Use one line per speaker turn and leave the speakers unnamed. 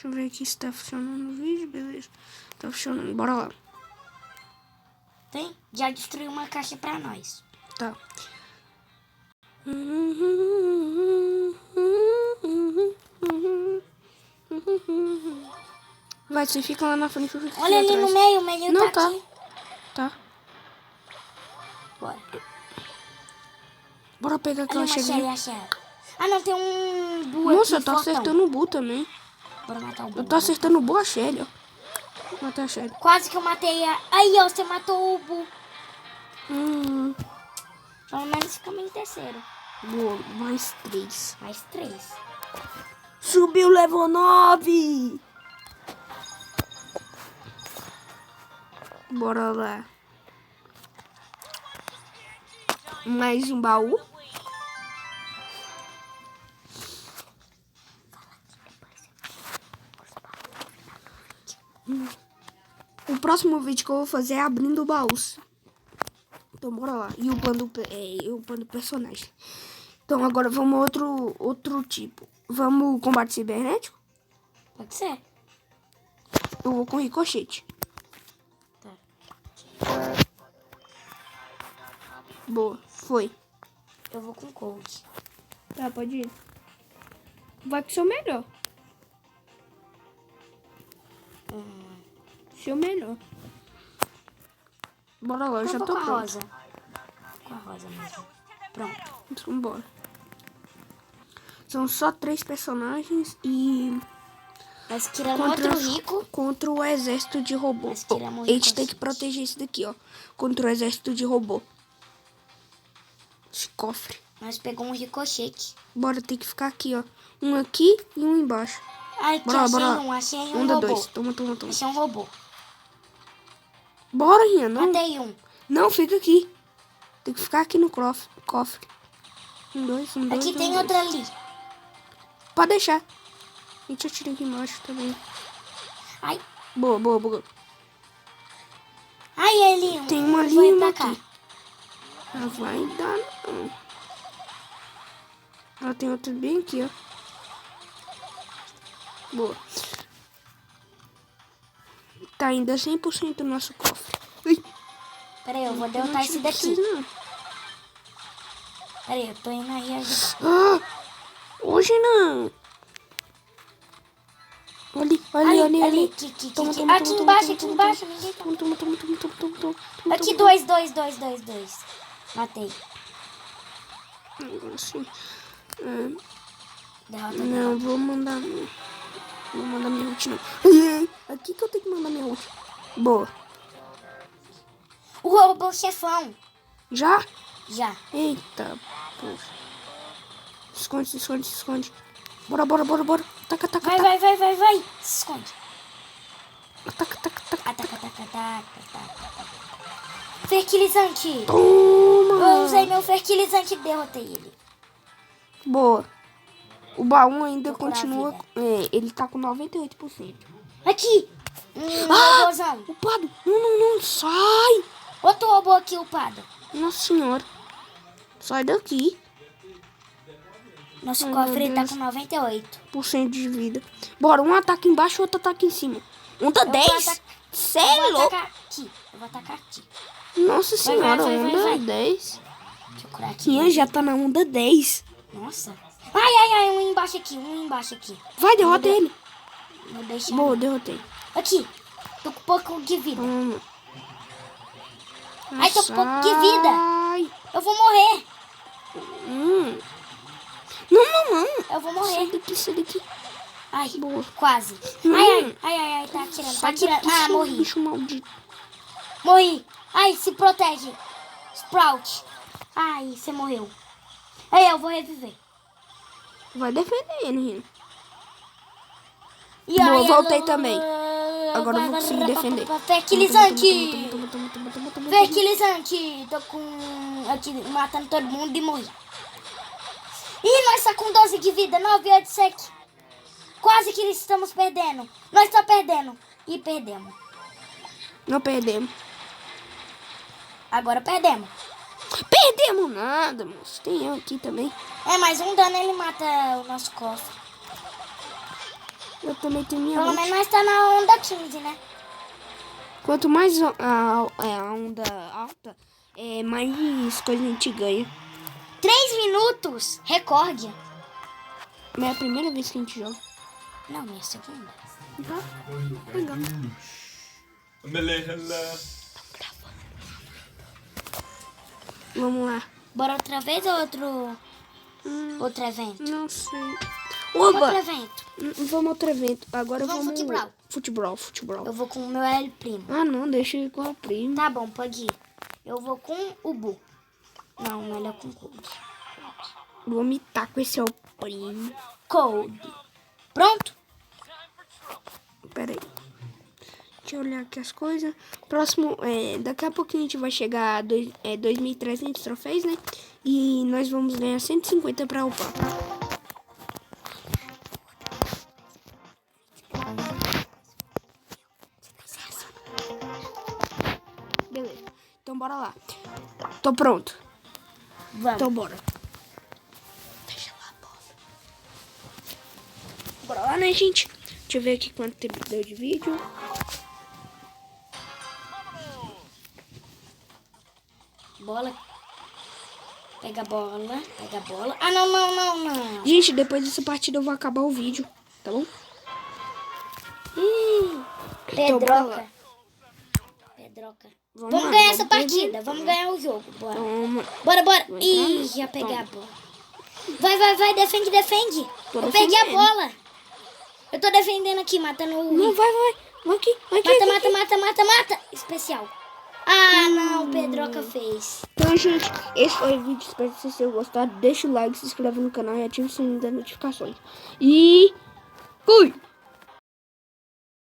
Deixa eu ver aqui se tá funcionando o vídeo. Beleza. Tá funcionando. Bora lá.
Tem? Já destruiu uma caixa pra nós.
Tá. Vai, você fica lá na frente. Eu fico
Olha
aqui
ali
atrás.
no meio, o menino
Não,
tá
tá.
aqui.
Tá.
Bora.
Bora pegar
Ali
aquela
uma Shelly,
chelinha.
a Shelly. Ah, não, tem um Bu
Nossa, eu
aqui,
tô
fortão.
acertando o Bu também.
Bora matar o Bu.
Eu tô acertando o Bu, a Shelly, ó. Vou matar a Shelly.
Quase que eu matei a... Aí, ó, você matou o Bu. Pelo menos ficamos em terceiro.
Boa, mais 3.
Mais 3.
Subiu, level 9. Bora lá. Mais um baú. O próximo vídeo que eu vou fazer é abrindo baús. Então bora lá. E upando personagem. Então agora vamos outro tipo. Vamos combate cibernético?
Pode ser.
Eu vou com ricochete.
Tá.
Boa, foi.
Eu vou com Cold.
Tá, pode ir. Vai com o seu melhor. Seu melhor. Bora lá, eu já
vou
tô
com a
pronto.
rosa. Com a rosa mesmo. Pronto.
Então bora. São só 3 personagens e...
Nós tiramos outro rico.
Contra o exército de robô.
Nós tiramos
A gente tem
ricochete.
que proteger esse daqui, ó. Contra o exército de robô. Esse cofre.
Nós pegamos um ricochete.
Bora, tem que ficar aqui, ó. Um aqui e um embaixo.
Ai, que
Bora,
achei
bora.
achei um
Um da
robô.
2. Toma.
Achei um robô.
Bora, Rian. Não,
Matei um.
não, fica aqui. Tem que ficar aqui no cofre. Um, dois.
Aqui tem
dois.
outro ali.
Pode deixar. A gente atira aqui embaixo também.
Ai.
Boa.
Ai, ali.
Tem uma ali
Vou
e uma
atacar.
aqui. Ah, vai dar não. Ah, tem outro bem aqui, ó. Boa. Tá ainda 100% no nosso cofre. Ui,
Pera aí, eu vou derrotar esse daqui. Pera aí, eu tô indo aí ajudar.
Ah, hoje não. Ali.
Aqui,
Toma,
aqui.
toma,
Aqui
toma,
embaixo,
toma,
aqui
toma,
embaixo. Ninguém tá.
Toma.
Aqui, dois. Matei.
Agora sim.
Derrota.
Não, vou mandar minha ult, não. Ai, aqui que eu tenho que mandar minha ult. Boa.
O robô chefão.
Já?
Já.
Eita, poxa. Se esconde. Bora. Taca.
Vai. Se esconde.
Taca.
Ataca. Fertilizante.
Toma.
Eu usei meu fertilizante e derrotei ele.
Boa. O baú ainda
Vou curar a
continua.
vida.
Ele tá com 98%.
Aqui. Robôzão.
Upado. Não. Sai.
Outro robô aqui, upado.
Nossa senhora. Sai daqui.
Nosso
Ai,
cofre
meu
tá
Deus.
com 98.
De vida. Bora, um ataque embaixo e outro ataque em cima. Um da
Eu vou
10?
atacar-
Cê
Eu
é
vou
louco.
atacar aqui.
Nossa senhora,
vai.
um da 10.
Deixa eu curar aqui.
Quem já tá na onda 10.
Nossa. Ai, um embaixo aqui.
Vai, derrota ele.
Vou deixar.
Boa, derrotei.
Aqui. Tô com pouco de vida.
Toma.
Ai, tô com pouco de vida.
Ai.
Eu vou morrer.
Não.
Eu vou
Sai
morrer.
daqui.
Ai,
Boa.
quase.
Não.
Ai, tá atirando.
Sai daqui,
Ah,
seu
morri.
bicho maldito.
Morri. Ai, se protege. Sprout. Ai, você morreu. Aí, eu vou reviver.
Vai defendendo, Rino.
E
Boa,
aí,
voltei também. Agora eu vou conseguir defender.
Fertilizante.
Toma.
Fertilizante. Tô com... Aqui, matando todo mundo e morri. Ih, nós tá com 12 de vida. 9, 8, 7. Quase que estamos perdendo. Nós tá perdendo. E perdemos.
Não perdemos.
Agora perdemos.
Perdemos nada, moço. Tem eu aqui também.
É, mais um dano ele mata o nosso cofre.
Eu também tenho minha
Pelo
ult.
menos nós tá na onda 15, né?
Quanto mais a onda alta, mais coisa a gente ganha.
3 minutos, recorde.
Mas é a primeira vez que a gente joga.
Não, minha segunda.
Legal. Vamos lá.
Bora outra vez ou outro evento?
Não sei.
Outro
Oba!
evento.
Vamos outro evento. Agora
Vamos
vamos...
futebol.
Futebol.
Eu vou com o meu L primo.
Ah, não. Deixa eu ir com a prima.
Tá bom, pode ir. Eu vou com o Bu. Não, melhor com o Cold.
Vou mitar com esse é o primo.
Cold. Pronto?
Pera aí. Deixa eu olhar aqui as coisas. Próximo, daqui a pouquinho a gente vai chegar a 2.300 troféus, né? E nós vamos ganhar 150 pra upar. Beleza. Então bora lá. Tô pronto.
Vamos.
Então bora. Deixa lá a bola. Bora lá, né, gente? Deixa eu ver aqui quanto tempo deu de vídeo.
Bola. Pega a bola. Pega a bola. Ah, não.
Gente, depois dessa partida eu vou acabar o vídeo, tá bom? Então, bora lá.
Pedroca.
Vamos
Vamos
lá,
ganhar
vamos
essa partida. Vamos ganhar o jogo. Bora.
Toma.
Bora.
Vou
Ih,
entrar.
já peguei
Toma.
a bola. Vai. Defende.
Tô
Eu peguei a
defendendo.
bola. Eu tô defendendo aqui, matando o...
Não, vai. Vai aqui.
Mata. Especial. Ah, não. O Pedroca fez.
Então, gente, esse foi o vídeo. Espero que vocês tenham gostado. Deixa o like, se inscreve no canal e ative o sininho das notificações. E fui!